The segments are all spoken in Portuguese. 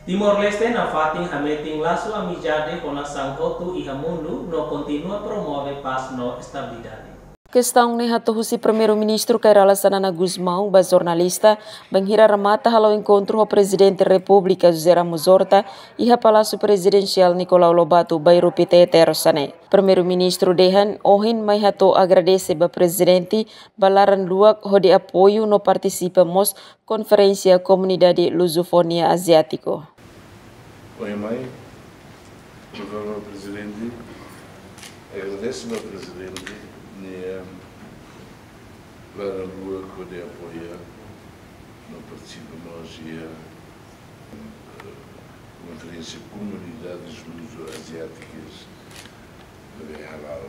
Timor-Leste na fating hameting laço amizade com nação outro e mundo no continua promover paz no estabilidade. Questão ni hatuhusi primeiro-ministro Kairala Sanana Guzmão, ba jornalista, banghira ramata halau encontro o presidente da República José Ramos Horta e a Palácio Presidencial Nicolau Lobato Bairro PT Terosane. Primeiro-ministro Dehan ohin mai hato agradece ba presidente balaran luak hodi apoio no participamos Conferência Comunidade Lusofonia Asiático. Oi mãe, o presidente agradece ao presidente para a lua que pode apoiar no participamos e a Conferência Comunidades Luso-Asiáticas de Halal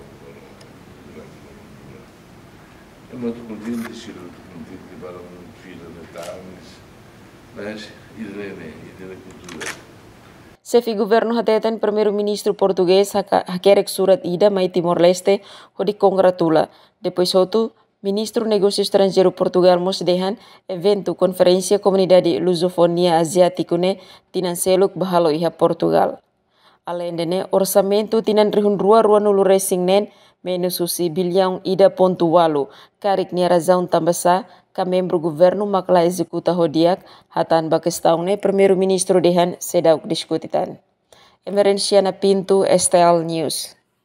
durante uma lua. É muito contente, estou contente para um filho de Natal, mas e da cultura. Sefi governo hateten primeiro-ministro português hakerek surat ida mai Timor-Leste hodi congratula. Depois outro, ministro negócio estrangeiro Portugal Mosdehan evento Conferência Comunidade Lusofonia Asiático ne tinan seluk bahalo iha Portugal. Além dene orçamento tinan rihun rua nulu racing nen menususi bilhão ida ponto walu karik ni razão tambasa ka membro governo makla executa hodiak hatan bakestão ne primeiro-ministro dehan sedauk diskutitan. Emerenciana Pinto, STL News.